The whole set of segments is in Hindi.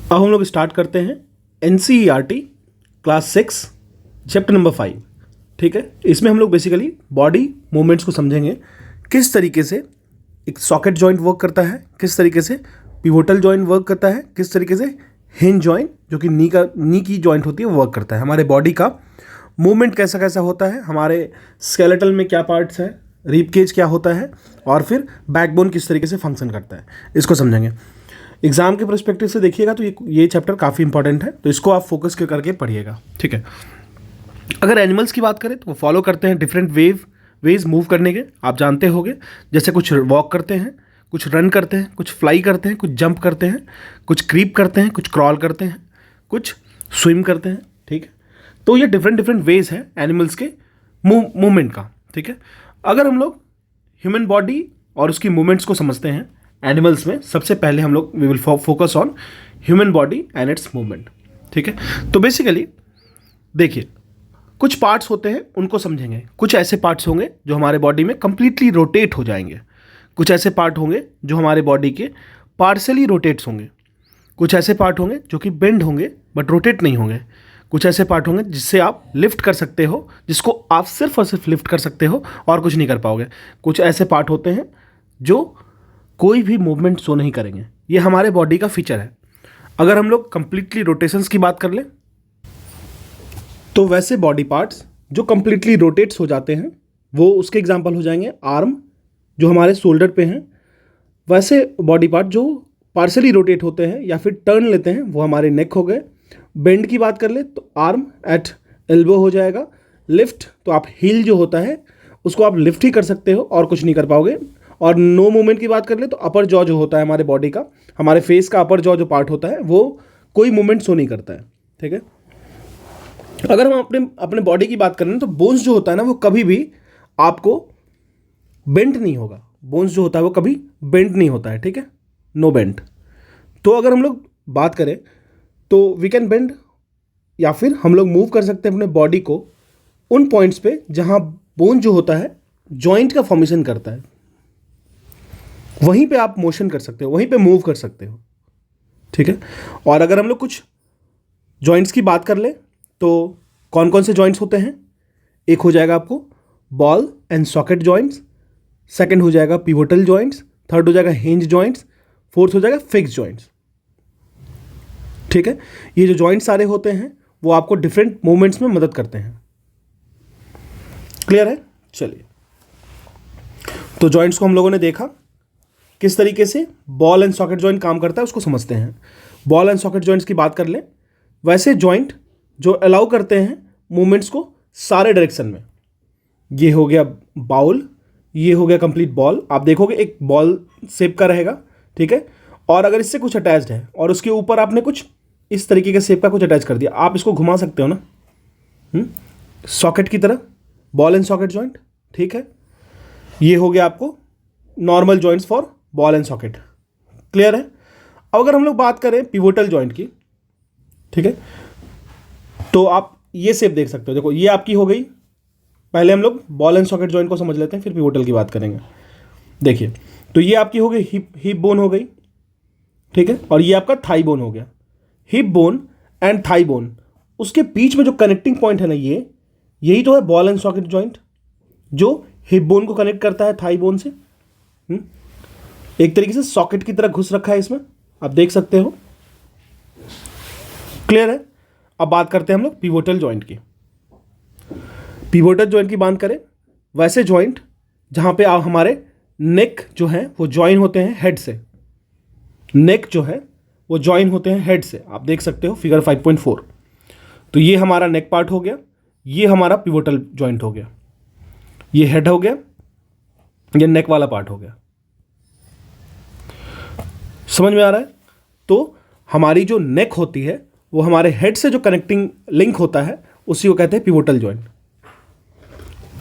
अब हम लोग स्टार्ट करते हैं NCERT क्लास 6 चैप्टर नंबर 5। ठीक है, इसमें हम लोग बेसिकली बॉडी मूवमेंट्स को समझेंगे, किस तरीके से एक सॉकेट जॉइंट वर्क करता है, किस तरीके से पिवोटल जॉइंट वर्क करता है, किस तरीके से हिंज जॉइंट जो कि नी की जॉइंट होती है वो वर्क करता है, हमारे बॉडी का मूवमेंट कैसा कैसा होता है, हमारे स्केलेटल में क्या पार्ट्स हैं, रिब केज क्या होता है, और फिर बैकबोन किस तरीके से फंक्शन करता है, इसको समझेंगे। एग्जाम के पर्सपेक्टिव से देखिएगा तो ये चैप्टर काफ़ी इंपॉर्टेंट है, तो इसको आप फोकस करके पढ़िएगा। ठीक है, अगर एनिमल्स की बात करें तो वो फॉलो करते हैं डिफरेंट वेज मूव करने के, आप जानते होंगे, जैसे कुछ वॉक करते हैं, कुछ रन करते हैं, कुछ फ्लाई करते हैं, कुछ जंप करते हैं, कुछ क्रीप करते हैं, कुछ क्रॉल करते हैं, कुछ स्विम करते हैं। ठीक है, तो ये डिफरेंट वेज है एनिमल्स के मूवमेंट का। ठीक है, अगर हम लोग ह्यूमन बॉडी और उसकी मूवमेंट्स को समझते हैं एनिमल्स में, सबसे पहले हम लोग we will focus on human body and its movement. ठीक है, तो बेसिकली देखिए, कुछ पार्ट्स होते हैं उनको समझेंगे, कुछ ऐसे पार्ट्स होंगे जो हमारे बॉडी में कंप्लीटली रोटेट हो जाएंगे, कुछ ऐसे पार्ट होंगे जो हमारे बॉडी के पार्शली रोटेट्स होंगे, कुछ ऐसे पार्ट होंगे जो कि बेंड होंगे बट रोटेट नहीं होंगे, कुछ ऐसे पार्ट होंगे जिससे आप लिफ्ट कर सकते हो, जिसको आप सिर्फ और सिर्फ लिफ्ट कर सकते हो और कुछ नहीं कर पाओगे, कुछ ऐसे पार्ट होते हैं जो कोई भी मूवमेंट शो नहीं करेंगे। ये हमारे बॉडी का फीचर है। अगर हम लोग कंप्लीटली रोटेशंस की बात कर लें तो वैसे बॉडी पार्ट्स जो कंप्लीटली रोटेट्स हो जाते हैं वो उसके एग्जांपल हो जाएंगे आर्म जो हमारे शोल्डर पे हैं, वैसे बॉडी पार्ट जो पार्शली रोटेट होते हैं या फिर टर्न लेते हैं वो हमारे नेक हो गए। बेंड की बात कर ले तो आर्म एट एल्बो हो जाएगा। लिफ्ट तो आप हील जो होता है उसको आप लिफ्ट ही कर सकते हो और कुछ नहीं कर पाओगे। और नो मूवमेंट की बात कर ले तो अपर जॉ जो होता है हमारे बॉडी का, हमारे फेस का अपर जॉ जो पार्ट होता है वो कोई मूवमेंट शो नहीं करता है। ठीक है, अगर हम अपने बॉडी की बात करें तो बोन्स जो होता है ना वो कभी भी आपको बेंड नहीं होगा, बोन्स जो होता है वो कभी बेंड नहीं होता है। ठीक है, नो बेंड। तो अगर हम लोग बात करें तो वी कैन बेंड या फिर हम लोग मूव कर सकते हैं अपने बॉडी को उन पॉइंट्स पे जहां बोन जो होता है जॉइंट का फॉर्मेशन करता है, वहीं पे आप मोशन कर सकते हो, वहीं पे मूव कर सकते हो। ठीक है, और अगर हम लोग कुछ जॉइंट्स की बात कर ले तो कौन कौन से जॉइंट्स होते हैं, एक हो जाएगा आपको ball and socket joints, second हो जाएगा पिवोटल जॉइंट्स, थर्ड हो जाएगा हिंज जॉइंट्स, फोर्थ हो जाएगा फिक्स जॉइंट्स। ठीक है, ये जो जॉइंट्स सारे होते हैं वो आपको डिफरेंट मूवमेंट्स में मदद करते हैं। क्लियर है? चलिए, तो जॉइंट्स को हम लोगों ने देखा, किस तरीके से बॉल एंड सॉकेट जॉइंट काम करता है उसको समझते हैं। बॉल एंड सॉकेट जॉइंट्स की बात कर लें, वैसे जॉइंट जो अलाउ करते हैं मूवमेंट्स को सारे डायरेक्शन में। ये हो गया बाउल, ये हो गया कंप्लीट बॉल, आप देखोगे एक बॉल शेप का रहेगा। ठीक है, और अगर इससे कुछ अटैच्ड है और उसके ऊपर आपने कुछ इस तरीके के शेप का कुछ अटैच कर दिया, आप इसको घुमा सकते हो ना, सॉकेट की तरह, बॉल एंड सॉकेट जॉइंट। ठीक है, ये हो गया आपको normal joints for ball and socket. Clear है? अब अगर हम लोग बात करें पिवोटल जॉइंट की, ठीक है, तो आप ये शेप देख सकते हो। देखो ये आपकी हो गई, पहले हम लोग बॉल एंड सॉकेट जॉइंट को समझ लेते हैं फिर पिवोटल की बात करेंगे। देखिए, तो ये आपकी हो गई हिप बोन हो गई। ठीक है, और ये आपका थाई बोन हो गया। Hip bone and thigh bone, उसके बीच में जो कनेक्टिंग पॉइंट है ना, यही तो है बॉल एंड सॉकेट जॉइंट, जो हिप बोन को कनेक्ट करता है थाई बोन से। एक तरीके से सॉकेट की तरह घुस रखा है इसमें, आप देख सकते हो। क्लियर है? अब बात करते हैं हम लोग पिवोटल जॉइंट की। पिवोटल जॉइंट की बात करें, वैसे जॉइंट जहां पे आप हमारे नेक जो है वो ज्वाइन होते हैं हेड से, नेक जो है वो ज्वाइन होते हैं हेड से, आप देख सकते हो फिगर 5.4। तो ये हमारा नेक पार्ट हो गया, ये हमारा पिवोटल जॉइंट हो गया, ये हेड हो गया, ये नेक वाला पार्ट हो गया। समझ में आ रहा है? तो हमारी जो नेक होती है वो हमारे हेड से जो कनेक्टिंग लिंक होता है उसी को कहते हैं पिवोटल जॉइंट।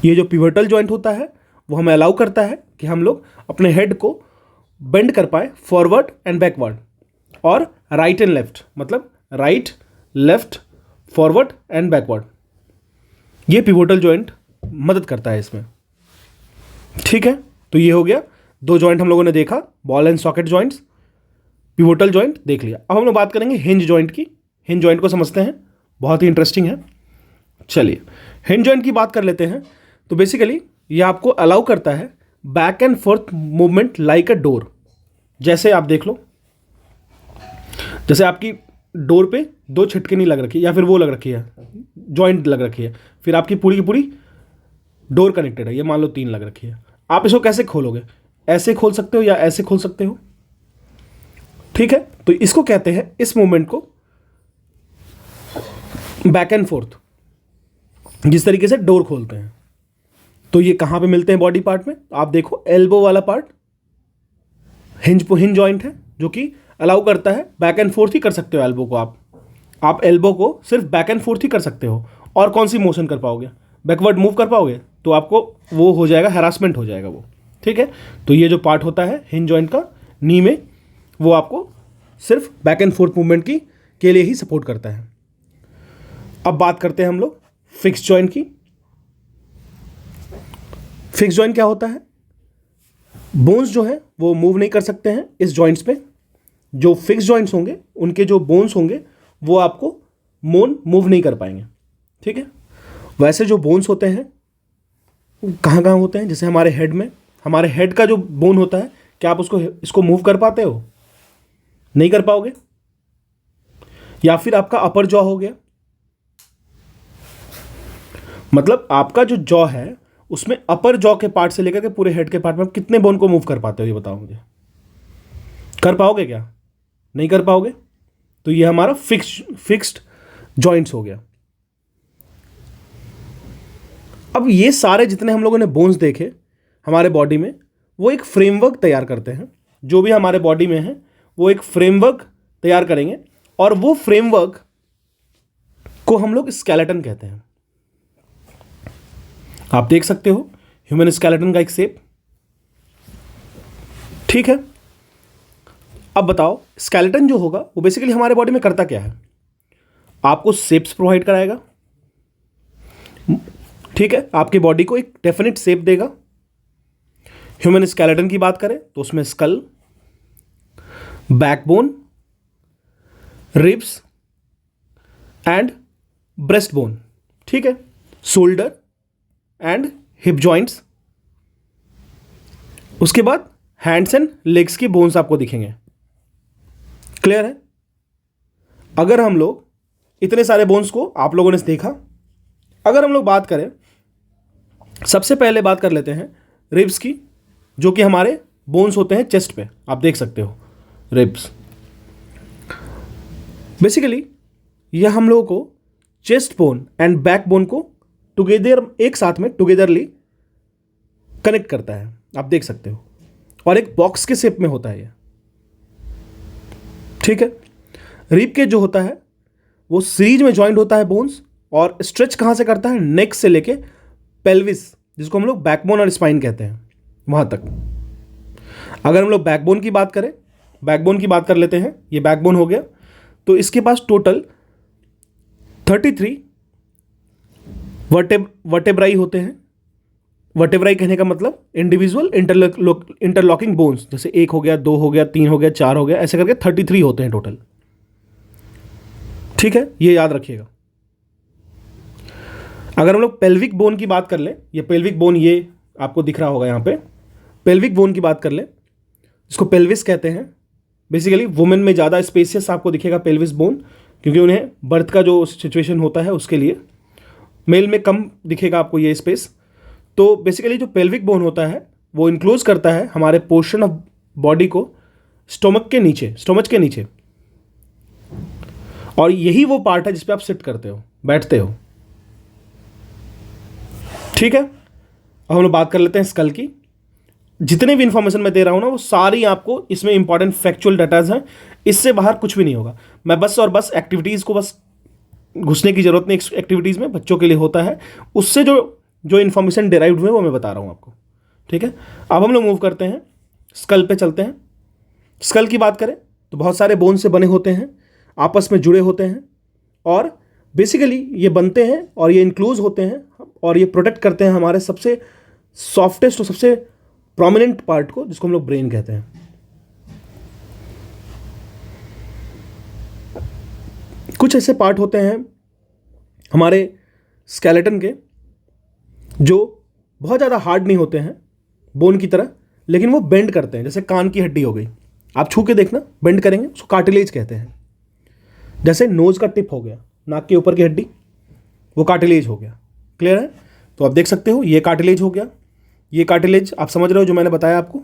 ये जो पिवोटल जॉइंट होता है वो हमें अलाउ करता है कि हम लोग अपने हेड को बेंड कर पाए फॉरवर्ड एंड बैकवर्ड, और राइट एंड लेफ्ट, मतलब right left forward and backward. ये पिवोटल जॉइंट मदद करता है इसमें। ठीक है, तो ये हो गया दो जॉइंट हम लोगों ने देखा, ball and socket joints. Pivotal joint देख लिया। अब हम लोग बात करेंगे हिंज जॉइंट की। हिंज जॉइंट को समझते हैं, बहुत ही इंटरेस्टिंग है। चलिए हिंज जॉइंट की बात कर लेते हैं। तो बेसिकली ये आपको अलाउ करता है back and fourth movement like a door. जैसे आप देख लो, जैसे आपकी डोर पे 2 छिटकिनी लग रखी है या फिर वो लग रखी है, जॉइंट लग रखी है, फिर आपकी पूरी की पूरी डोर कनेक्टेड है, ये मान लो 3 लग रखी है। आप इसको कैसे खोलोगे? ऐसे खोल सकते हो या ऐसे खोल सकते हो, ठीक है। तो इसको कहते हैं, इस मूवमेंट को बैक एंड फोर्थ, जिस तरीके से डोर खोलते हैं। तो ये कहां पे मिलते हैं बॉडी पार्ट में? आप देखो एल्बो वाला पार्ट हिंज जॉइंट है, जो कि अलाउ करता है बैक एंड फोर्थ ही कर सकते हो एल्बो को। आप एल्बो को सिर्फ बैक एंड फोर्थ ही कर सकते हो। और कौन सी मोशन कर पाओगे? बैकवर्ड मूव कर पाओगे तो आपको वो हो जाएगा, हैरासमेंट हो जाएगा वो, ठीक है। तो ये जो पार्ट होता है हिंज जॉइंट का नी में, वो आपको सिर्फ बैक एंड फोर्थ मूवमेंट के लिए ही सपोर्ट करता है। अब बात करते हैं हम लोग फिक्स जॉइंट की। फिक्स जॉइंट क्या होता है? बोन्स जो है वो मूव नहीं कर सकते हैं इस जॉइंट्स पे। जो फिक्स जॉइंट्स होंगे उनके जो बोन्स होंगे वो आपको मूव नहीं कर पाएंगे, ठीक है। वैसे जो बोन्स होते हैं कहाँ कहाँ होते हैं? जैसे हमारे हेड में, हमारे हेड का जो बोन होता है, क्या आप इसको मूव कर पाते हो? नहीं कर पाओगे। या फिर आपका अपर जॉ हो गया, मतलब आपका जो जॉ है उसमें अपर जॉ के पार्ट से लेकर के पूरे हेड के पार्ट में आप कितने बोन को मूव कर पाते हो, ये बताओ मुझे। कर पाओगे क्या? नहीं कर पाओगे। तो ये हमारा फिक्स्ड जॉइंट्स हो गया। अब ये सारे जितने हम लोगों ने बोन्स देखे हमारे बॉडी में, वो एक फ्रेमवर्क तैयार करते हैं। जो भी हमारे बॉडी में है वो एक फ्रेमवर्क तैयार करेंगे, और वो फ्रेमवर्क को हम लोग स्केलेटन कहते हैं। आप देख सकते हो ह्यूमन स्केलेटन का एक शेप, ठीक है। अब बताओ स्केलेटन जो होगा वो बेसिकली हमारे बॉडी में करता क्या है? आपको शेप्स प्रोवाइड कराएगा, ठीक है, आपकी बॉडी को एक डेफिनेट शेप देगा। ह्यूमन स्केलेटन की बात करें तो उसमें skull, backbone, ribs and breast bone, ठीक है, शोल्डर एंड हिप जॉइंट्स। उसके बाद हैंड्स एंड लेग्स की बोन्स आपको दिखेंगे। क्लियर है? अगर हम लोग इतने सारे बोन्स को आप लोगों ने देखा, अगर हम लोग बात करें, सबसे पहले बात कर लेते हैं रिब्स की, जो कि हमारे बोन्स होते हैं चेस्ट पे। आप देख सकते हो रिब्स, बेसिकली यह हम लोगों को chest bone and back bone को टुगेदर, एक साथ में टुगेदरली कनेक्ट करता है। आप देख सकते हो, और एक बॉक्स के शेप में होता है ये, ठीक है। रिब के जो होता है वो सीरीज में ज्वाइंट होता है बोन्स, और स्ट्रेच कहां से करता है? नेक से लेके पेल्विस, जिसको हम लोग बैकबोन और स्पाइन कहते हैं, वहां तक। अगर हम लोग बैकबोन की बात करें, बैकबोन की बात कर लेते हैं, ये बैकबोन हो गया। तो इसके पास टोटल 33 वर्टेब्राई होते हैं। वर्टेब्राई कहने का मतलब इंडिविजुअल इंटरलॉकिंग बोन्स, जैसे 1 हो गया, 2 हो गया, 3 हो गया, 4 हो गया, ऐसे करके 33 होते हैं टोटल, ठीक है, ये याद रखिएगा। अगर हम लोग पेल्विक बोन की बात कर ले, ये पेल्विक बोन ये आपको दिख रहा होगा यहाँ पे, पेल्विक बोन की बात कर ले, इसको पेल्विस कहते हैं। बेसिकली वुमेन में ज़्यादा स्पेसियस आपको दिखेगा पेल्विस बोन, क्योंकि उन्हें बर्थ का जो सिचुएशन होता है उसके लिए। मेल में कम दिखेगा आपको ये स्पेस। तो बेसिकली जो पेल्विक बोन होता है वो इंक्लोज करता है हमारे पोर्शन ऑफ बॉडी को स्टोमच के नीचे, और यही वो पार्ट है जिस पे आप सिट करते हो, बैठते हो, ठीक है। अब हम लोग बात कर लेते हैं स्कल की। जितने भी इंफॉर्मेशन मैं दे रहा हूं ना, वो सारी आपको इसमें इंपॉर्टेंट फैक्चुअल डाटाज हैं, इससे बाहर कुछ भी नहीं होगा। मैं बस और बस एक्टिविटीज़ को बस घुसने की जरूरत नहीं, एक्टिविटीज़ में बच्चों के लिए होता है, उससे जो इन्फॉर्मेशन डिराइव्ड हुए वो मैं बता रहा हूँ आपको, ठीक है। अब हम लोग मूव करते हैं, स्कल पे चलते हैं। स्कल की बात करें तो बहुत सारे बोन से बने होते हैं, आपस में जुड़े होते हैं, और बेसिकली ये बनते हैं और ये इंक्लूज होते हैं, और ये प्रोटेक्ट करते हैं हमारे सबसे सॉफ्टेस्ट और सबसे प्रोमिनेंट पार्ट को, जिसको हम लोग ब्रेन कहते हैं। कुछ ऐसे पार्ट होते हैं हमारे स्केलेटन के जो बहुत ज़्यादा हार्ड नहीं होते हैं बोन की तरह, लेकिन वो बेंड करते हैं। जैसे कान की हड्डी हो गई, आप छू के देखना, बेंड करेंगे, उसको कार्टिलेज कहते हैं। जैसे नोज़ का टिप हो गया, नाक के ऊपर की हड्डी, वो कार्टिलेज हो गया। क्लियर है? तो आप देख सकते हो ये कार्टिलेज हो गया, ये कार्टिलेज आप समझ रहे हो जो मैंने बताया आपको।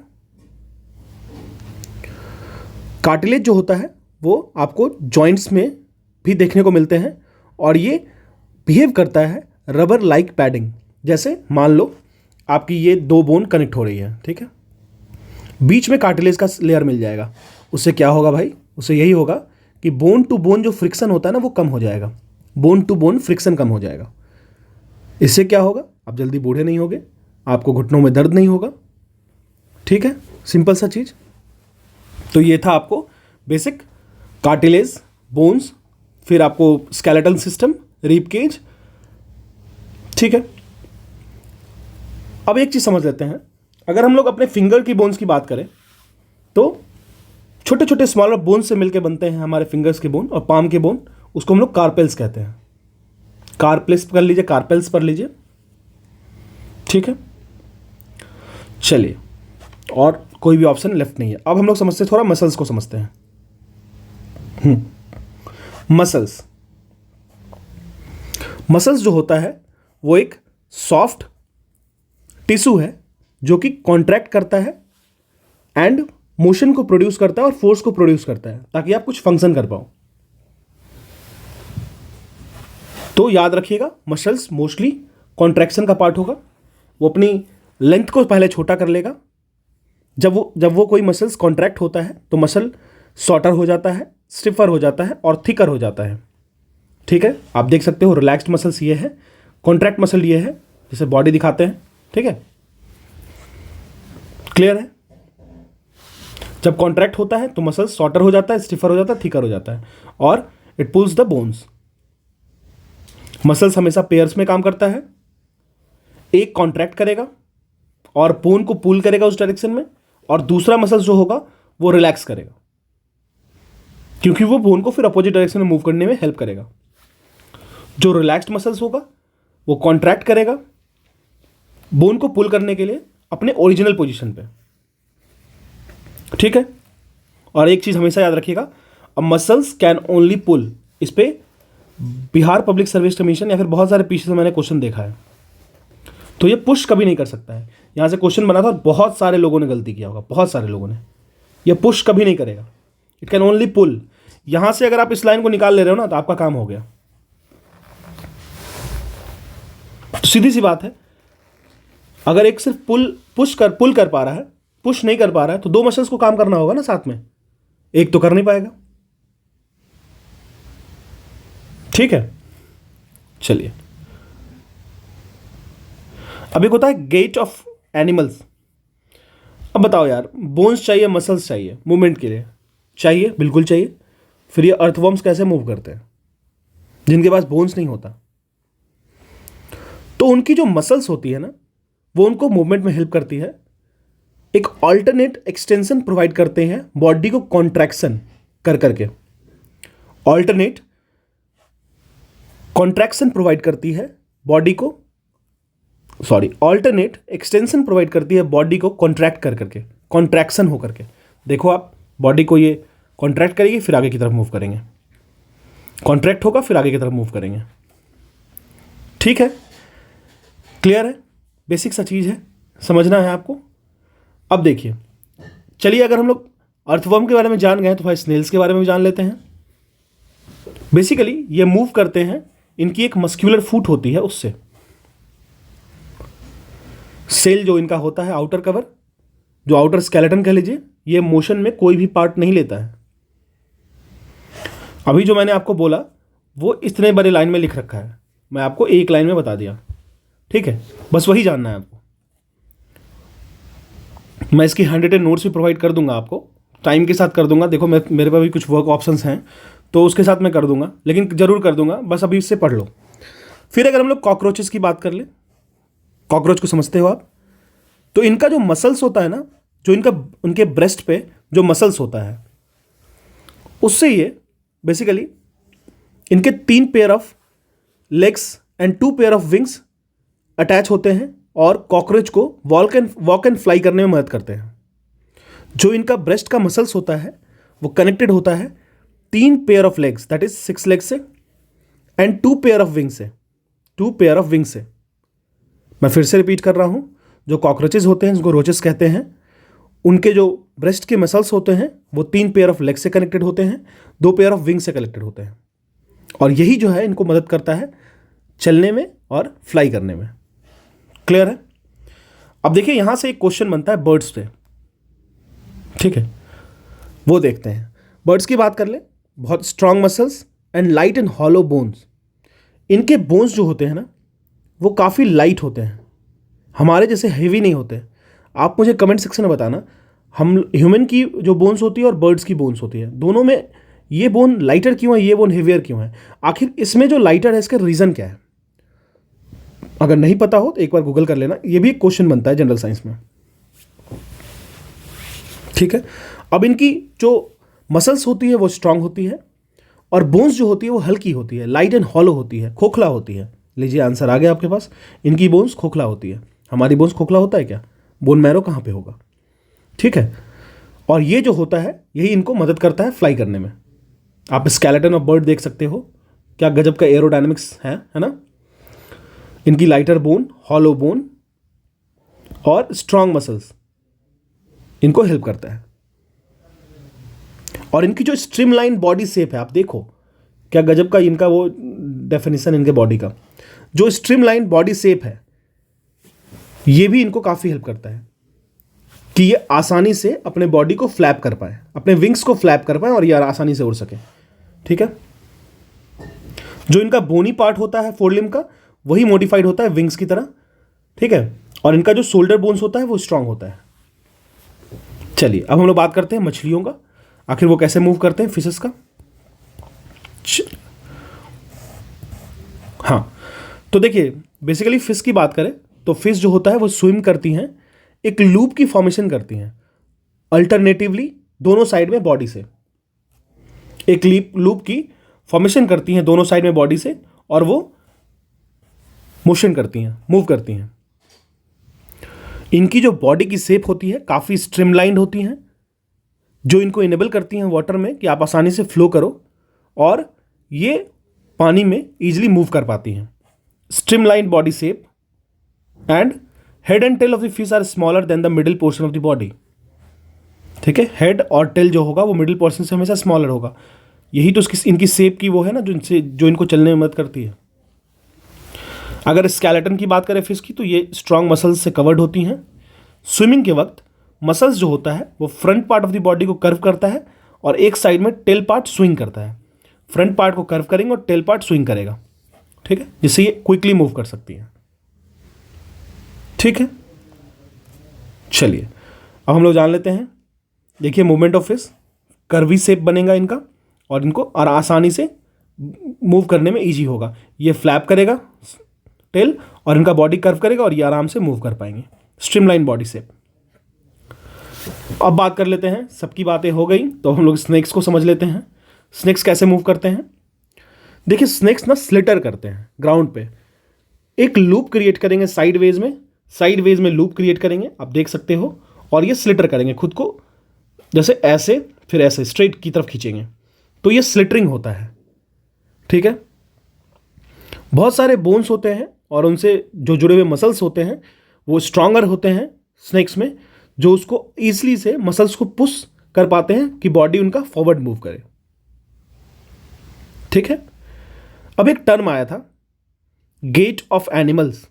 कार्टिलेज जो होता है वो आपको जॉइंट्स में भी देखने को मिलते हैं और ये बिहेव करता है रबर लाइक पैडिंग। जैसे मान लो आपकी ये दो बोन कनेक्ट हो रही है, ठीक है, बीच में कार्टिलेज का लेयर मिल जाएगा। उससे क्या होगा भाई? उससे यही होगा कि बोन टू बोन जो फ्रिक्शन होता है ना वो कम हो जाएगा, बोन टू बोन फ्रिक्शन कम हो जाएगा। इससे क्या होगा? आप जल्दी बूढ़े नहीं होगे, आपको घुटनों में दर्द नहीं होगा। ठीक है, सिंपल सा चीज़। तो ये था आपको बेसिक कार्टिलेज, बोन्स, फिर आपको स्केलेटल सिस्टम, रिब केज। ठीक है, अब एक चीज़ समझ लेते हैं। अगर हम लोग अपने फिंगर की बोन्स की बात करें तो छोटे छोटे स्मॉलर बोन्स से मिलकर बनते हैं हमारे फिंगर्स के बोन और पाम के बोन। उसको हम लोग कार्पेल्स कहते हैं। कार्पेल्स कर लीजिए, कार्पेल्स पढ़ लीजिए। ठीक है, चलिए, और कोई भी ऑप्शन लेफ्ट नहीं है। अब हम लोग समझते हैं, थोड़ा मसल्स को समझते हैं। मसल्स जो होता है वो एक सॉफ्ट टिश्यू है जो कि कॉन्ट्रैक्ट करता है एंड मोशन को प्रोड्यूस करता है और फोर्स को प्रोड्यूस करता है ताकि आप कुछ फंक्शन कर पाओ। तो याद रखिएगा, मसल्स मोस्टली कॉन्ट्रैक्शन का पार्ट होगा। वो अपनी लेंथ को पहले छोटा कर लेगा। जब वो कोई मसल्स कॉन्ट्रैक्ट होता है तो मसल शॉर्टर हो जाता है, स्टिफर हो जाता है और थिकर हो जाता है। ठीक है, आप देख सकते हो रिलैक्स्ड मसल्स ये है, कॉन्ट्रैक्ट मसल ये है, जैसे बॉडी दिखाते हैं। ठीक है, क्लियर है? जब कॉन्ट्रैक्ट होता है तो मसल शॉर्टर हो जाता है, स्टिफर हो जाता है, थिकर हो जाता है और it pulls the bones. Muscles हमेशा पेयर्स में काम करता है। एक कॉन्ट्रैक्ट करेगा और बोन को पुल करेगा उस डायरेक्शन में, और दूसरा मसल्स जो होगा वो रिलैक्स करेगा क्योंकि वो बोन को फिर अपोजिट डायरेक्शन में मूव करने में हेल्प करेगा। जो रिलैक्स्ड मसल्स होगा वो कॉन्ट्रैक्ट करेगा बोन को पुल करने के लिए अपने ओरिजिनल पोजीशन पे। ठीक है, और एक चीज हमेशा याद रखिएगा, अ मसल्स कैन ओनली पुल। इस पे बिहार पब्लिक सर्विस कमीशन या फिर बहुत सारे पीछे से मैंने क्वेश्चन देखा है, तो ये पुश कभी नहीं कर सकता है। यहां से क्वेश्चन बना था और बहुत सारे लोगों ने गलती किया होगा, बहुत सारे लोगों ने। ये पुश कभी नहीं करेगा, इट कैन ओनली पुल। यहां से अगर आप इस लाइन को निकाल ले रहे हो ना तो आपका काम हो गया। तो सीधी सी बात है, अगर एक सिर्फ पुल कर पा रहा है, पुश नहीं कर पा रहा है, तो दो मसल्स को काम करना होगा ना साथ में, एक तो कर नहीं पाएगा। ठीक है, चलिए, अब एक होता है गेट ऑफ एनिमल्स। अब बताओ यार, बोन्स चाहिए, मसल्स चाहिए मूवमेंट के लिए, चाहिए, बिल्कुल चाहिए। फिर ये अर्थवर्म्स कैसे मूव करते हैं जिनके पास बोन्स नहीं होता? तो उनकी जो मसल्स होती है ना वो उनको मूवमेंट में हेल्प करती है, एक ऑल्टरनेट एक्सटेंशन प्रोवाइड करते हैं बॉडी को कॉन्ट्रैक्शन कर करके। ऑल्टरनेट कॉन्ट्रैक्शन प्रोवाइड करती है बॉडी को, ऑल्टरनेट एक्सटेंशन प्रोवाइड करती है बॉडी को कॉन्ट्रैक्ट कर करके, कॉन्ट्रैक्शन हो करके। देखो आप, बॉडी को ये कॉन्ट्रैक्ट करेगी फिर आगे की तरफ मूव करेंगे, कॉन्ट्रैक्ट होगा फिर आगे की तरफ मूव करेंगे। ठीक है, क्लियर है? बेसिक सा चीज़ है, समझना है आपको। अब देखिए, चलिए, अगर हम लोग अर्थवर्म के बारे में जान गए तो भाई स्नेल्स के बारे में भी जान लेते हैं। बेसिकली ये मूव करते हैं, इनकी एक मस्क्यूलर फुट होती है, उससे सेल जो इनका होता है, आउटर कवर, जो आउटर स्केलेटन कह लीजिए, ये मोशन में कोई भी पार्ट नहीं लेता है। अभी जो मैंने आपको बोला वो इतने बड़े लाइन में लिख रखा है, मैं आपको एक लाइन में बता दिया। ठीक है, बस वही जानना है आपको। मैं इसकी 100 नोट्स भी प्रोवाइड कर दूंगा आपको, टाइम के साथ कर दूंगा। देखो मेरे पास भी कुछ वर्क ऑप्शंस हैं तो उसके साथ मैं कर दूंगा, लेकिन ज़रूर कर दूंगा, बस अभी इससे पढ़ लो। फिर अगर हम लोग कॉकरोचेस की बात कर ले, कॉकरोच को समझते हो आप? तो इनका जो मसल्स होता है ना, जो इनका उनके ब्रेस्ट पे जो मसल्स होता है, उससे ये बेसिकली इनके 3 pair of legs and 2 pair of wings attach होते हैं और कॉकरोच को वॉक एंड फ्लाई करने में मदद करते हैं। जो इनका ब्रेस्ट का मसल्स होता है वो कनेक्टेड होता है 3 pair of legs that is 6 legs से एंड 2 पेयर ऑफ विंग्स से, 2 पेयर ऑफ विंग्स से। मैं फिर से रिपीट कर रहा हूं, जो कॉकरोचेस होते हैं जिनको रोचेस कहते हैं, उनके जो ब्रेस्ट के मसल्स होते हैं वो 3 पेयर ऑफ लेग से कनेक्टेड होते हैं, 2 पेयर ऑफ विंग से कनेक्टेड होते हैं, और यही जो है इनको मदद करता है चलने में और फ्लाई करने में। क्लियर है? अब देखिए यहां से एक क्वेश्चन बनता है बर्ड्स पे, ठीक है, वो देखते हैं। बर्ड्स की बात कर ले, बहुत strong muscles and light and hollow bones. इनके बोन्स जो होते हैं ना वो काफ़ी लाइट होते हैं, हमारे जैसे हेवी नहीं होते। आप मुझे कमेंट सेक्शन में बताना, हम ह्यूमन की जो बोन्स होती है और बर्ड्स की बोन्स होती है, दोनों में ये बोन लाइटर क्यों है, ये बोन हेवियर क्यों है? आखिर इसमें जो लाइटर है इसका रीज़न क्या है? अगर नहीं पता हो तो एक बार गूगल कर लेना, ये भी एक क्वेश्चन बनता है जनरल साइंस में। ठीक है, अब इनकी जो मसल्स होती है वो स्ट्रांग होती है और बोन्स जो होती है वो हल्की होती है, लाइट एंड हॉलो होती है, खोखला होती है। लीजिए आंसर आ गया आपके पास, इनकी बोन्स खोखला होती है। हमारी बोन्स खोखला होता है क्या? बोन मैरो कहाँ पे होगा? ठीक है, और ये जो होता है यही इनको मदद करता है फ्लाई करने में। आप स्केलेटन ऑफ बर्ड देख सकते हो, क्या गजब का एरोडायनेमिक्स है ना? इनकी लाइटर बोन, हॉलो बोन और स्ट्रांग मसल्स इनको हेल्प करता है। और इनकी जो स्ट्रीमलाइन बॉडी शेप है, आप देखो क्या गजब का इनका वो डेफिनेशन इनके बॉडी का, जो स्ट्रीमलाइन बॉडी शेप है ये भी इनको काफ़ी हेल्प करता है कि ये आसानी से अपने बॉडी को फ्लैप कर पाए, अपने विंग्स को फ्लैप कर पाए और ये आसानी से उड़ सके। ठीक है, जो इनका बोनी पार्ट होता है फोरलिम्ब का वही मॉडिफाइड होता है विंग्स की तरह। ठीक है, और इनका जो शोल्डर बोन्स होता है वो स्ट्रांग होता है। चलिए अब हम लोग बात करते हैं मछलियों का, आखिर वो कैसे मूव करते हैं, फिशेस का। हाँ, तो देखिए बेसिकली फिश की बात करें तो फिश जो होता है वो स्विम करती हैं, एक लूप की फॉर्मेशन करती हैं अल्टरनेटिवली दोनों साइड में बॉडी से, एक लूप की फॉर्मेशन करती हैं दोनों साइड में बॉडी से, और वो मोशन करती हैं, मूव करती हैं। इनकी जो बॉडी की शेप होती है काफ़ी स्ट्रीमलाइंड होती हैं, जो इनको इनेबल करती हैं वाटर में कि आप आसानी से फ्लो करो और ये पानी में ईजिली मूव कर पाती हैं। Streamlined body shape and head and tail of the fish are smaller than the middle portion of the body. ठीक है, हेड और टेल जो होगा वो मिडिल पोर्शन से हमेशा स्मॉलर होगा। यही तो इनकी शेप की वो है ना जो इनको चलने में मदद करती है। अगर स्केलेटन की बात करें फिश की तो ये स्ट्रांग मसल्स से कवर्ड होती हैं। स्विमिंग के वक्त मसल्स जो होता है वो front part of the body को कर्व करता है और एक साइड में टेल पार्ट स्विंग करता है। फ्रंट पार्ट को कर्व करेंगे और टेल पार्ट स्विंग करेगा। ठीक है, जिससे ये क्विकली मूव कर सकती है। ठीक है, चलिए अब हम लोग जान लेते हैं। देखिए movement of fish, curvy shape बनेगा इनका और इनको और आसानी से मूव करने में इजी होगा। ये फ्लैप करेगा टेल और इनका बॉडी कर्व करेगा और ये आराम से मूव कर पाएंगे। Streamline body shape. अब बात कर लेते हैं, सबकी बातें हो गई तो हम लोग स्नेक्स को समझ लेते हैं। स्नेक्स कैसे मूव करते हैं? देखिए स्नेक्स ना स्लिटर करते हैं ग्राउंड पे, एक लूप क्रिएट करेंगे साइडवेज में लूप क्रिएट करेंगे, आप देख सकते हो, और ये स्लिटर करेंगे खुद को, जैसे ऐसे फिर ऐसे स्ट्रेट की तरफ खींचेंगे, तो ये स्लिटरिंग होता है। ठीक है, बहुत सारे बोन्स होते हैं और उनसे जो जुड़े हुए मसल्स होते हैं वो स्ट्रांगर होते हैं स्नेक्स में, जो उसको ईजिली से मसल्स को पुश कर पाते हैं कि बॉडी उनका फॉरवर्ड मूव करे। ठीक है, अब एक टर्म आया था गेट ऑफ एनिमल्स।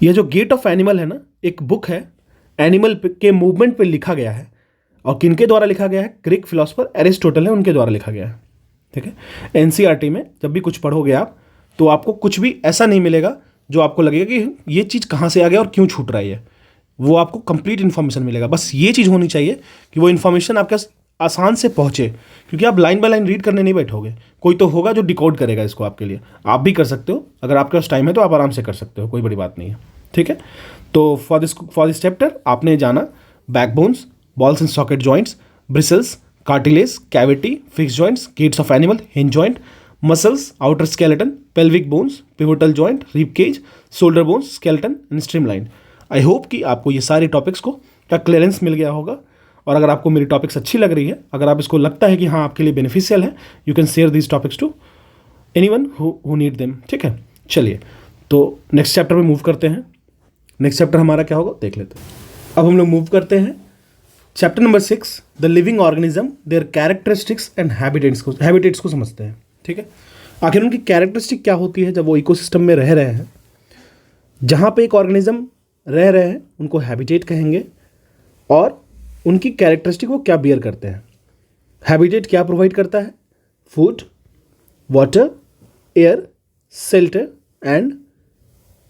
यह जो गेट ऑफ एनिमल है ना, एक बुक है, एनिमल के मूवमेंट पे लिखा गया है, और किनके द्वारा लिखा गया है? ग्रीक फिलोसोफर एरिस्टोटल है, उनके द्वारा लिखा गया है। ठीक है, एनसीईआरटी में जब भी कुछ पढ़ोगे आप तो आपको कुछ भी ऐसा नहीं मिलेगा जो आपको लगेगा कि ये चीज़ कहाँ से आ गया और क्यों छूट रही है। वो आपको कंप्लीट इन्फॉर्मेशन मिलेगा। बस ये चीज़ होनी चाहिए कि वो इन्फॉर्मेशन आपके आसान से पहुँचे, क्योंकि आप लाइन बाय लाइन रीड करने नहीं बैठोगे, कोई तो होगा जो डिकोड करेगा इसको आपके लिए। आप भी कर सकते हो, अगर आपके पास टाइम है तो आप आराम से कर सकते हो, कोई बड़ी बात नहीं है। ठीक है, तो फॉर दिस चैप्टर आपने जाना backbones, balls and socket joints, bristles, cartilage, cavity, fix joints, gaits of animal, hinge joint, muscles, outer skeleton, pelvic bones, pivotal joint, rib cage, shoulder bones, skeleton and streamline. I hope कि आपको ये सारे टॉपिक्स का क्लियरेंस मिल गया होगा। और अगर आपको मेरी टॉपिक्स अच्छी लग रही है, अगर आप इसको लगता है कि हाँ आपके लिए बेनिफिशियल है, you can share these topics to anyone who need them. ठीक है, चलिए तो नेक्स्ट चैप्टर में मूव करते हैं। नेक्स्ट चैप्टर हमारा क्या होगा देख लेते हैं। अब हम लोग मूव करते हैं chapter number 6, the living organism, there characteristics and habitats को समझते हैं। ठीक है, आखिर उनकी कैरेक्टरिस्टिक क्या होती है जब वो इकोसिस्टम में रह रहे हैं। जहाँ पे एक ऑर्गेनिज्म रह रहे हैं उनको हैबिटेट कहेंगे, और उनकी कैरेक्टरिस्टिक वो क्या बियर करते हैं। हैबिटेट क्या प्रोवाइड करता है? Food, water, air, shelter and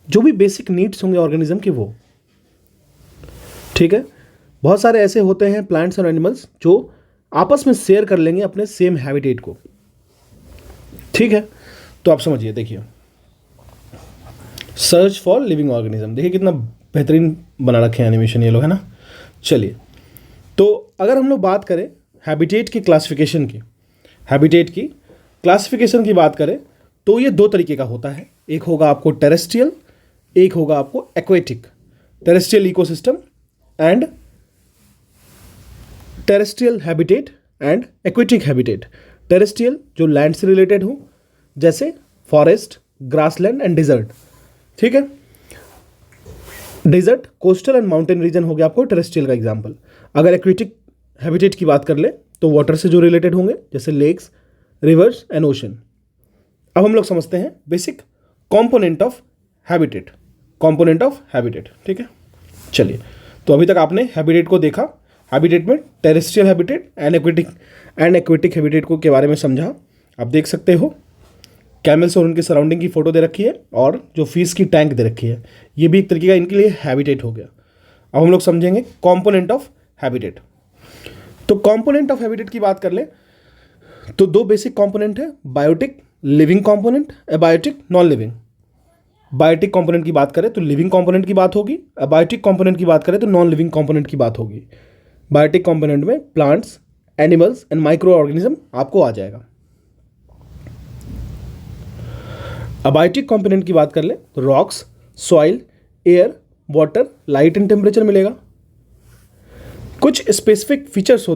जो भी बेसिक नीड्स होंगे ऑर्गेनिज्म के वो। ठीक है, बहुत सारे ऐसे होते हैं प्लांट्स और एनिमल्स जो आपस में शेयर कर लेंगे अपने सेम हैबिटेट को। ठीक है, तो आप समझिए, देखिए सर्च फॉर लिविंग ऑर्गेनिज्म, देखिए कितना बेहतरीन बना रखे हैं एनिमेशन ये लोग, है ना। चलिए, तो अगर हम लोग बात करें हैबिटेट की क्लासिफिकेशन की बात करें तो ये दो तरीके का होता है। एक होगा आपको टेरेस्ट्रियल, एक होगा आपको aquatic. Terrestrial ecosystem and terrestrial habitat and aquatic habitat. Terrestrial जो लैंड से रिलेटेड हो, जैसे फॉरेस्ट, ग्रासलैंड एंड डिजर्ट। ठीक है, desert, coastal and mountain region हो गया आपको टेरेस्ट्रियल का एग्जांपल। अगर एक्वेटिक हैबिटेट की बात कर ले तो वाटर से जो रिलेटेड होंगे, जैसे लेक्स, रिवर्स एंड ओशन। अब हम लोग समझते हैं बेसिक कंपोनेंट ऑफ हैबिटेट। ठीक है, चलिए, तो अभी तक आपने हैबिटेट को देखा। हैबिटेट में terrestrial habitat and aquatic habitat को के बारे में समझा। आप देख सकते हो कैमल्स और उनके सराउंडिंग की फोटो दे रखी है, और जो फिश की टैंक दे रखी है, ये भी एक तरीके का इनके लिए हैबिटेट हो गया। अब हम लोग समझेंगे कंपोनेंट ऑफ हैबिटेट। तो कंपोनेंट ऑफ हैबिटेट की बात कर ले तो दो बेसिक कंपोनेंट है, biotic living component, abiotic non living. Biotic component की बात करें तो लिविंग कंपोनेंट की बात होगी, एबायोटिक कंपोनेंट की बात करें तो नॉन लिविंग कंपोनेंट की बात होगी। बायोटिक कंपोनेंट में plants, animals and micro organism आपको आ जाएगा। अबायोटिक कंपोनेंट की बात कर ले तो rocks, soil, air, water, light and temperature मिलेगा। कुछ स्पेसिफिक फीचर्स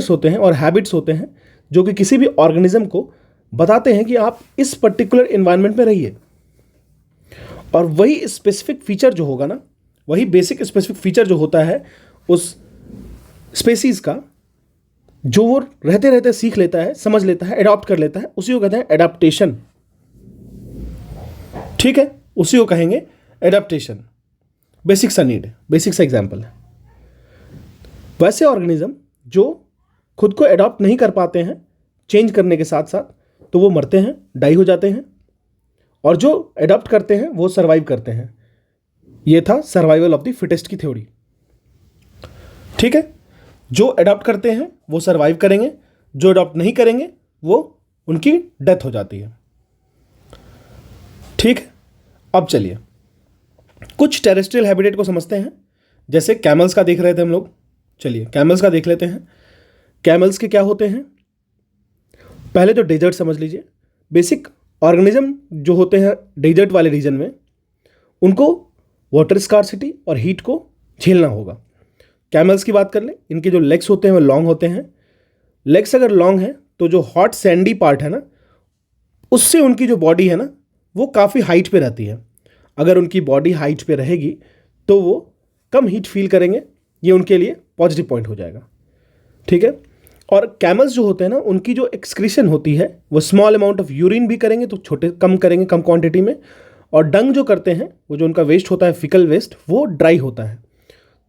होते हैं और हैबिट्स होते हैं जो कि किसी भी ऑर्गेनिज्म को बताते हैं कि आप इस पर्टिकुलर एनवायरनमेंट में रहिए। और वही स्पेसिफिक फीचर जो होगा ना, वही बेसिक स्पेसिफिक फीचर जो होता है उस स्पेसीज का, जो वो रहते रहते सीख लेता है, समझ लेता है, एडॉप्ट कर लेता है, उसी को कहते हैं एडाप्टेशन। ठीक है, उसी को कहेंगे एडाप्टेशन। बेसिक सा एग्जाम्पल है। वैसे ऑर्गेनिज्म जो खुद को एडॉप्ट नहीं कर पाते हैं चेंज करने के साथ साथ, तो वो मरते हैं, डाई हो जाते हैं, और जो एडॉप्ट करते हैं वो सर्वाइव करते हैं। ये था सर्वाइवल ऑफ द फिटेस्ट की थ्योरी। ठीक है, जो एडॉप्ट करते हैं वो सर्वाइव करेंगे, जो एडॉप्ट नहीं करेंगे वो उनकी डेथ हो जाती है। ठीक है, अब चलिए कुछ टेरेस्ट्रियल हैबिटेट को समझते हैं। जैसे कैमल्स का देख रहे थे हम लोग, चलिए कैमल्स का देख लेते हैं। कैमल्स के क्या होते हैं, पहले तो डेजर्ट समझ लीजिए। बेसिक ऑर्गेनिज्म जो होते हैं डेजर्ट वाले रीजन में, उनको वाटर स्कार्सिटी और हीट को झेलना होगा। कैमल्स की बात कर ले, इनके जो लेग्स होते हैं वो लॉन्ग होते हैं। लेग्स अगर लॉन्ग है तो जो हॉट सैंडी पार्ट है ना, उससे उनकी जो बॉडी है ना वो काफ़ी हाइट पे रहती है। अगर उनकी बॉडी हाइट पे रहेगी तो वो कम हीट फील करेंगे, ये उनके लिए पॉजिटिव पॉइंट हो जाएगा। ठीक है, और कैमल्स जो होते हैं ना, उनकी जो एक्सक्रीशन होती है वो स्मॉल अमाउंट ऑफ यूरिन भी करेंगे तो कम क्वांटिटी में, और डंग जो करते हैं वो जो उनका वेस्ट होता है, फिकल वेस्ट, वो ड्राई होता है।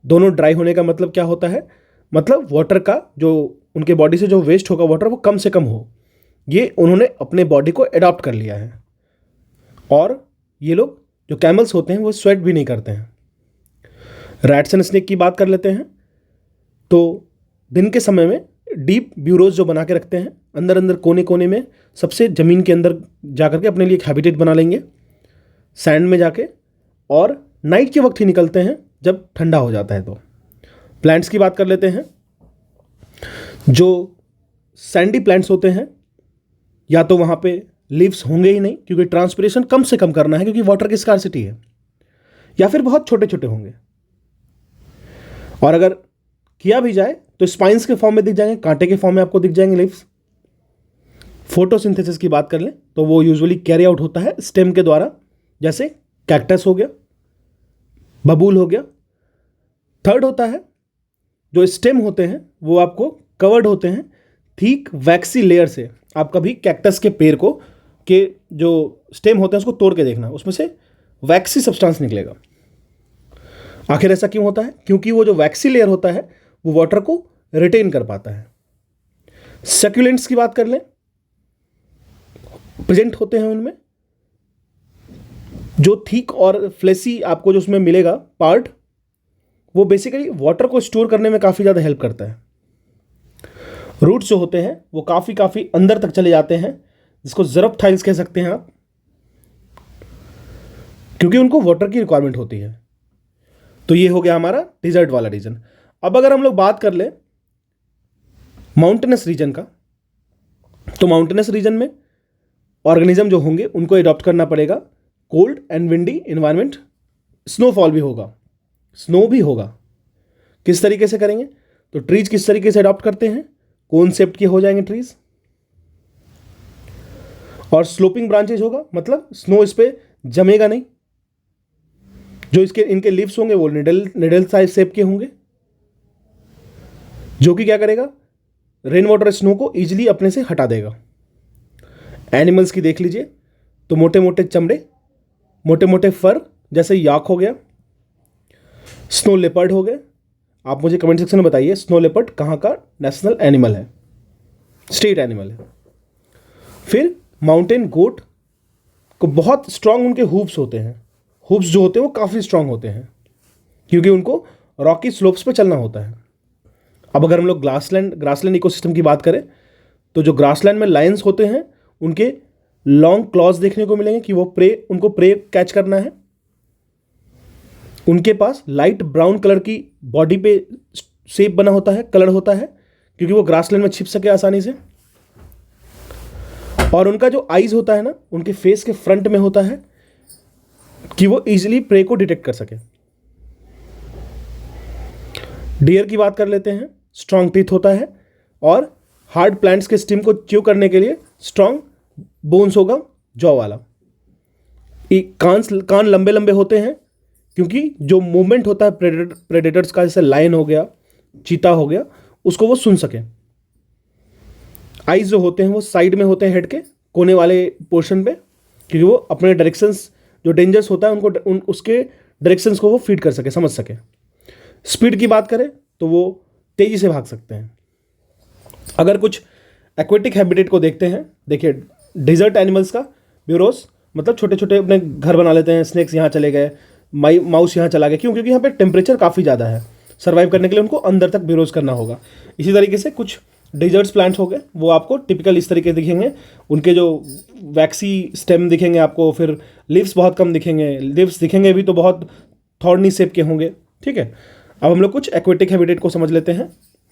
दोनों ड्राई होने का मतलब क्या होता है, मतलब वाटर का जो उनके बॉडी से जो वेस्ट होगा वाटर वो कम से कम हो। ये उन्होंने अपने बॉडी को एडॉप्ट कर लिया है। और ये लोग जो कैमल्स होते हैं वो स्वेट भी नहीं करते हैं। रैट्स एंड स्नेक की बात कर लेते हैं तो दिन के समय में डीप ब्यूरोज जो बना के रखते हैं, अंदर अंदर कोने कोने में, सबसे ज़मीन के अंदर जा करके अपने लिए एक हैबिटेट बना लेंगे सैंड में जाके, और नाइट के वक्त ही निकलते हैं जब ठंडा हो जाता है। तो प्लांट्स की बात कर लेते हैं जो सैंडी प्लांट्स होते हैं या तो वहाँ पे लीव्स होंगे ही नहीं क्योंकि ट्रांसपिरेशन कम से कम करना है क्योंकि वाटर की स्कार्सिटी है, या फिर बहुत छोटे छोटे होंगे, और अगर किया भी जाए तो स्पाइंस के फॉर्म में दिख जाएंगे, कांटे के फॉर्म में आपको दिख जाएंगे लीव्स। फोटोसिंथेसिस की बात कर लें तो वो यूजुअली कैरी आउट होता है स्टेम के द्वारा, जैसे कैक्टस हो गया, बबूल हो गया। थर्ड होता है जो स्टेम होते हैं वो आपको कवर्ड होते हैं थिक वैक्सी लेयर से। आप कभी कैक्टस के पेड़ को के जो स्टेम होते हैं उसको तोड़ के देखना, उसमें से वैक्सी सब्सटेंस निकलेगा। आखिर ऐसा क्यों होता है? क्योंकि वो जो वैक्सी लेयर होता है वो वाटर को रिटेन कर पाता है। सक्यूलेंट्स की बात कर लें, प्रेजेंट होते हैं उनमें जो थिक और फ्लेसी आपको जो उसमें मिलेगा पार्ट, वो बेसिकली वाटर को स्टोर करने में काफ़ी ज़्यादा हेल्प करता है। रूट्स जो होते हैं वो काफ़ी अंदर तक चले जाते हैं, जिसको ज़रप्थाइल्स कह सकते हैं आप, क्योंकि उनको वाटर की रिक्वायरमेंट होती है। तो ये हो गया हमारा डिजर्ट वाला रीजन। अब अगर हम लोग बात कर लें माउंटेनस रीजन का, तो माउंटेनस रीजन में ऑर्गेनिज्म जो होंगे उनको अडॉप्ट करना पड़ेगा cold and windy environment. Snowfall भी होगा, स्नो भी होगा। किस तरीके से करेंगे? तो ट्रीज किस तरीके से अडॉप्ट करते हैं, कॉन्सेप्ट के हो जाएंगे ट्रीज, और स्लोपिंग ब्रांचेज होगा, मतलब स्नो इस पे जमेगा नहीं। जो इसके इनके लीव्स होंगे वो निडल साइज शेप के होंगे, जो कि क्या करेगा, रेन वाटर स्नो को इजीली अपने से हटा देगा। एनिमल्स की देख लीजिए तो मोटे मोटे चमड़े, मोटे मोटे फर, जैसे याक हो गया, स्नो लेपर्ड हो गए। आप मुझे कमेंट सेक्शन में बताइए स्नो लेपर्ड कहाँ का नेशनल एनिमल है, स्टेट एनिमल है। फिर माउंटेन गोट को बहुत स्ट्रांग उनके हूप्स होते हैं, हूप्स जो होते हैं वो काफ़ी स्ट्रांग होते हैं क्योंकि उनको रॉकी स्लोप्स पे चलना होता है। अब अगर हम लोग ग्रासलैंड इकोसिस्टम की बात करें तो जो ग्रासलैंड में लायंस होते हैं उनके लॉन्ग क्लॉज देखने को मिलेंगे कि वो उनको प्रे कैच करना है। उनके पास लाइट ब्राउन कलर की बॉडी पे शेप बना होता है, कलर होता है, क्योंकि वो ग्रासलैंड में छिप सके आसानी से। और उनका जो आईज होता है ना, उनके फेस के फ्रंट में होता है कि वो इजीली प्रे को डिटेक्ट कर सके। डियर की बात कर लेते हैं, स्ट्रांग टीथ होता है और हार्ड प्लांट्स के स्टिम को च्यू करने के लिए स्ट्रांग बोन्स होगा, जॉ वाला। कान लंबे लंबे होते हैं क्योंकि जो मूवमेंट होता है प्रेडेटर्स का, जैसे लायन हो गया, चीता हो गया, उसको वो सुन सके। आइज जो होते हैं वो साइड में होते हैं, हेड के कोने वाले पोर्शन पे, क्योंकि वो अपने डायरेक्शंस जो डेंजर्स होता है उनको उसके डायरेक्शंस को वो फीड कर सके, समझ सके। स्पीड की बात करें तो वो तेज़ी से भाग सकते हैं। अगर कुछ एक्वेटिक हैबिटेट को देखते हैं, देखिए डिजर्ट एनिमल्स का ब्यूरोस, मतलब छोटे छोटे अपने घर बना लेते हैं। स्नेक्स यहाँ चले गए, माउस यहाँ चला गया, क्यों? क्योंकि यहाँ पे टेम्परेचर काफ़ी ज़्यादा है, सर्वाइव करने के लिए उनको अंदर तक ब्यूरोस करना होगा। इसी तरीके से कुछ डिजर्ट्स प्लांट्स हो गए, वो आपको टिपिकल इस तरीके दिखेंगे। उनके जो वैक्सी स्टेम दिखेंगे आपको, फिर लीव्स बहुत कम दिखेंगे, लीव्स दिखेंगे भी तो बहुत थॉर्नी शेप के होंगे। ठीक है, अब हम लोग कुछ एक्वेटिक हैबिटेट को समझ लेते हैं।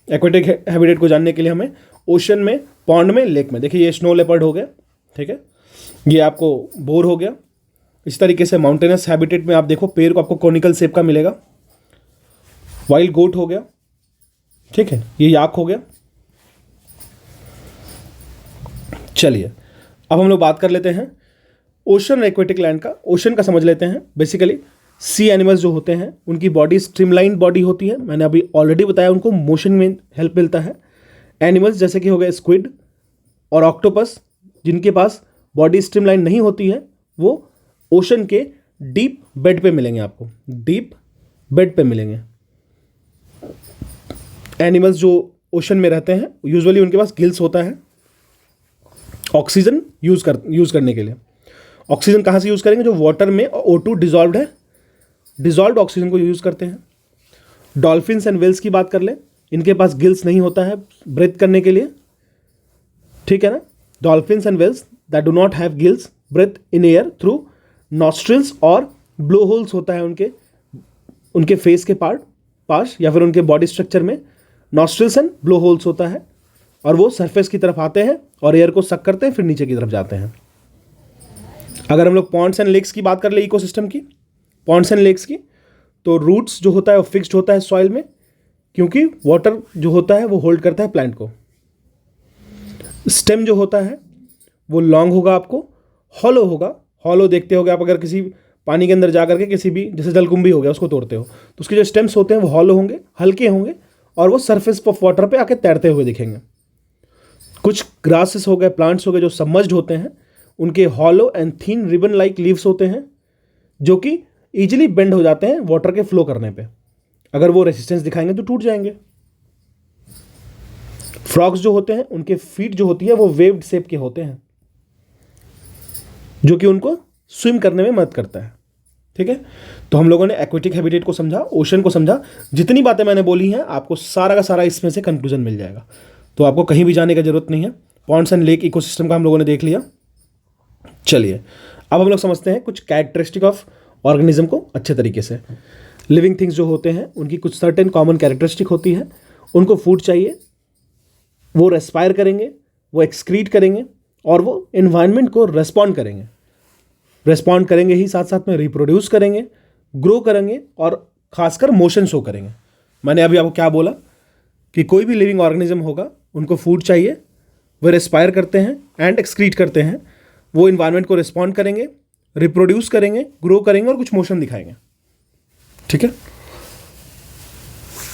एक्वेटिक हैबिटेट को जानने के लिए हमें ओशन में, पॉन्ड में, लेक में, देखिए ये स्नो लेपर्ड हो गया, ठीक है, ये आपको बोर हो गया। इस तरीके से माउंटेनस हैबिटेट में आप देखो पेड़ को आपको कॉनिकल शेप का मिलेगा। वाइल्ड गोट हो गया, ठीक है, ये याक हो गया। चलिए अब हम लोग बात कर लेते हैं ओशन एक्वेटिक लैंड का। ओशन का समझ लेते हैं। बेसिकली सी एनिमल्स जो होते हैं उनकी बॉडी स्ट्रीमलाइन बॉडी होती है, मैंने अभी ऑलरेडी बताया, उनको मोशन में हेल्प मिलता है। एनिमल्स जैसे कि हो गए स्क्विड और ऑक्टोपस, जिनके पास बॉडी स्ट्रीमलाइन नहीं होती है, वो ओशन के डीप बेड पे मिलेंगे आपको, डीप बेड पे मिलेंगे। एनिमल्स जो ओशन में रहते हैं यूजुअली उनके पास गिल्स होता है ऑक्सीजन यूज़ करने के लिए। ऑक्सीजन कहाँ से यूज़ करेंगे? जो वाटर में O2 डिजॉल्व्ड है, डिजॉल्व्ड ऑक्सीजन को यूज़ करते हैं। डॉल्फिन्स एंड वेल्स की बात कर लें, इनके पास गिल्स नहीं होता है ब्रेथ करने के लिए, ठीक है ना। Dolphins and whales that do not have gills breathe in air through nostrils और ब्लो होल्स होता है उनके फेस के पास या फिर उनके बॉडी स्ट्रक्चर में नॉस्ट्रिल्स एंड ब्लो होल्स होता है, और वो सरफेस की तरफ आते हैं और एयर को सक करते हैं, फिर नीचे की तरफ जाते हैं। अगर हम लोग पॉन्ड्स एंड लेक्स की बात कर ले, इकोसिस्टम की, पॉन्ड्स एंड लेक्स की, तो रूट्स जो होता है वो फिक्स्ड होता है सॉइल में, क्योंकि वाटर जो होता है वो होल्ड करता है प्लांट को। स्टेम जो होता है वो लॉन्ग होगा, आपको हॉलो होगा। हॉलो देखते होगे आप, अगर किसी पानी के अंदर जा करके किसी भी, जैसे जलकुंभी हो गया, उसको तोड़ते हो तो उसके जो स्टेम्स होते हैं वो हॉलो होंगे, हल्के होंगे, और वो सरफेस ऑफ वाटर पे आके तैरते हुए दिखेंगे। कुछ ग्रासेस हो गए, प्लांट्स हो गए जो सबमर्ज्ड होते हैं, उनके hollow and thin ribbon like leaves होते हैं, जो कि ईजिली बेंड हो जाते हैं वाटर के फ्लो करने पे। अगर वो रेसिस्टेंस दिखाएंगे तो टूट जाएंगे। फ्रॉग्स जो होते हैं, उनके फीट जो होती है वो वेव्ड शेप के होते हैं, जो कि उनको स्विम करने में मदद करता है। ठीक है, तो हम लोगों ने एक्वेटिक हैबिटेट को समझा, ओशन को समझा। जितनी बातें मैंने बोली हैं आपको सारा का सारा इसमें से कंक्लूजन मिल जाएगा, तो आपको कहीं भी जाने की जरूरत नहीं है। पॉन्ड्स एंड लेक इकोसिस्टम का हम लोगों ने देख लिया। चलिए अब हम लोग समझते हैं कुछ कैरेक्टरिस्टिक ऑफ ऑर्गेनिज्म को अच्छे तरीके से। लिविंग थिंग्स जो होते हैं उनकी कुछ सर्टेन कॉमन कैरेक्टरिस्टिक होती है। उनको फूड चाहिए, वो रेस्पायर करेंगे, वो एक्सक्रीट करेंगे, और वो इन्वायरमेंट को रेस्पॉन्ड करेंगे। रेस्पॉन्ड करेंगे ही साथ साथ में रिप्रोड्यूस करेंगे, ग्रो करेंगे, और खासकर मोशन शो करेंगे। मैंने अभी आपको क्या बोला कि कोई भी लिविंग ऑर्गेनिज्म होगा, उनको फूड चाहिए, वो रेस्पायर करते हैं एंड एक्सक्रीट करते हैं, वो इन्वायरमेंट को रिस्पॉन्ड करेंगे, रिप्रोड्यूस करेंगे, ग्रो करेंगे, और कुछ मोशन दिखाएंगे। ठीक है।